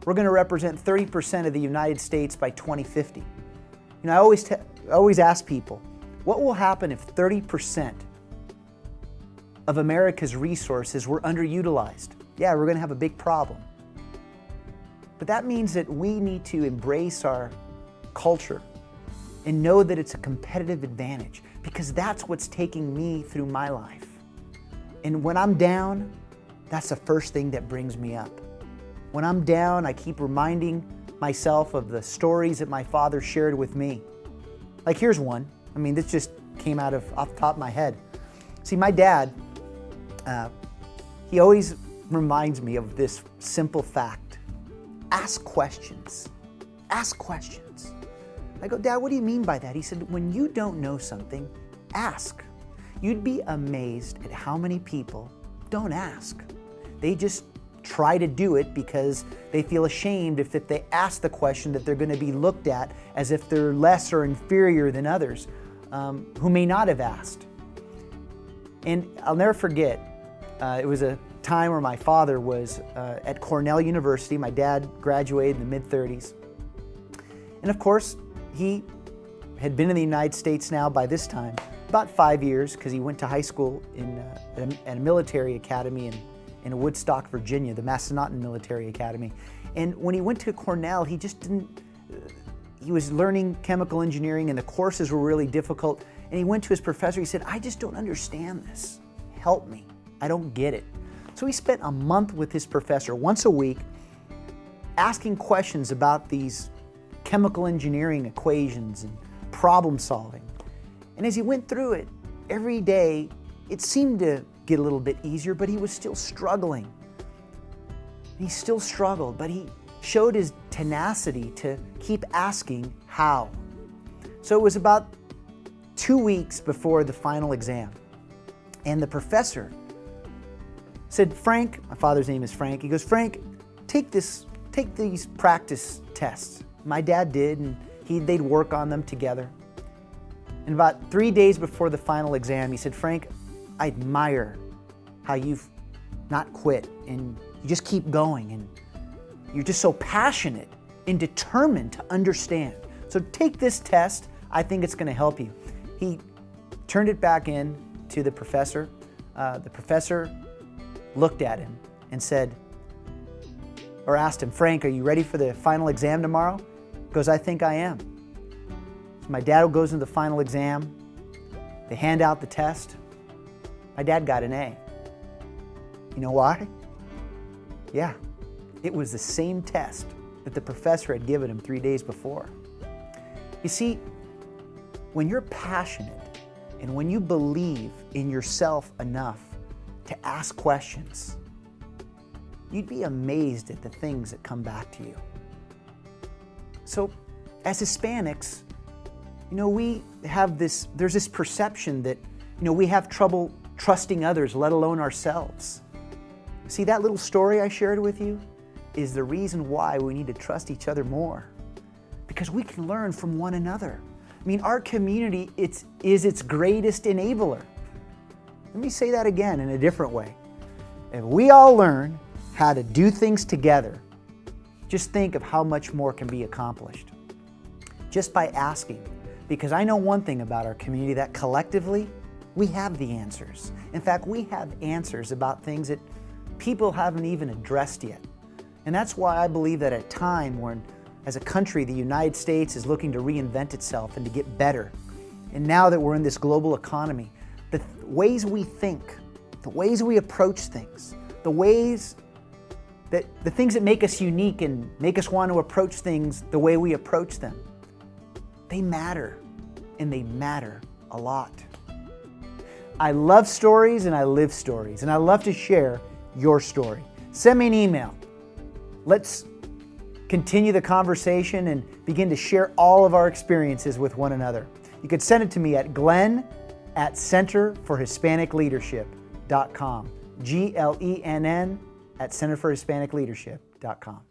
we're going to represent 30% of the United States by 2050. I always ask people, what will happen if 30% of America's resources were underutilized? Yeah, we're going to have a big problem. But that means that we need to embrace our culture and know that it's a competitive advantage, because that's what's taking me through my life. And when I'm down, that's the first thing that brings me up. When I'm down, I keep reminding myself of the stories that my father shared with me. Like, here's one. This just came off the top of my head. See, my dad, he always reminds me of this simple fact. Ask questions. Ask questions. I go, Dad, what do you mean by that? He said, when you don't know something, ask. You'd be amazed at how many people don't ask. They just try to do it because they feel ashamed if they ask the question that they're going to be looked at as if they're less or inferior than others who may not have asked. And I'll never forget, it was a time where my father was at Cornell University. My dad graduated in the mid-30s. And of course, he had been in the United States now by this time about 5 years, because he went to high school at a military academy in Woodstock, Virginia, the Massanutten Military Academy. And when he went to Cornell, he was learning chemical engineering, and the courses were really difficult. And he went to his professor, he said, I just don't understand this. Help me, I don't get it. So he spent a month with his professor once a week asking questions about these chemical engineering equations and problem solving. And as he went through it, every day, it seemed to get a little bit easier, but he was still struggling. He still struggled, but he showed his tenacity to keep asking how. So it was about 2 weeks before the final exam, and the professor said, Frank, my father's name is Frank, he goes, Frank, take these practice tests. My dad did, and they'd work on them together. And about 3 days before the final exam, he said, Frank, I admire how you've not quit and you just keep going, and you're just so passionate and determined to understand. So take this test. I think it's going to help you. He turned it back in to the professor. The professor looked at him and said, or asked him, Frank, are you ready for the final exam tomorrow? He goes, I think I am. So my dad goes into the final exam. They hand out the test. My dad got an A. You know why? Yeah, it was the same test that the professor had given him 3 days before. You see, when you're passionate and when you believe in yourself enough to ask questions, you'd be amazed at the things that come back to you. So, as Hispanics, there's this perception that, we have trouble trusting others, let alone ourselves. See, that little story I shared with you is the reason why we need to trust each other more, because we can learn from one another. Our community is its greatest enabler. Let me say that again in a different way. If we all learn how to do things together, just think of how much more can be accomplished just by asking. Because I know one thing about our community, that collectively, we have the answers. In fact, we have answers about things that people haven't even addressed yet. And that's why I believe that at a time when, as a country, the United States is looking to reinvent itself and to get better, and now that we're in this global economy, the ways we think, the ways we approach things, the things that make us unique and make us want to approach things the way we approach them, they matter, and they matter a lot. I love stories and I live stories, and I love to share your story. Send me an email. Let's continue the conversation and begin to share all of our experiences with one another. You could send it to me at glenn@centerforhispanicleadership.com. GLENN @centerforhispanicleadership.com.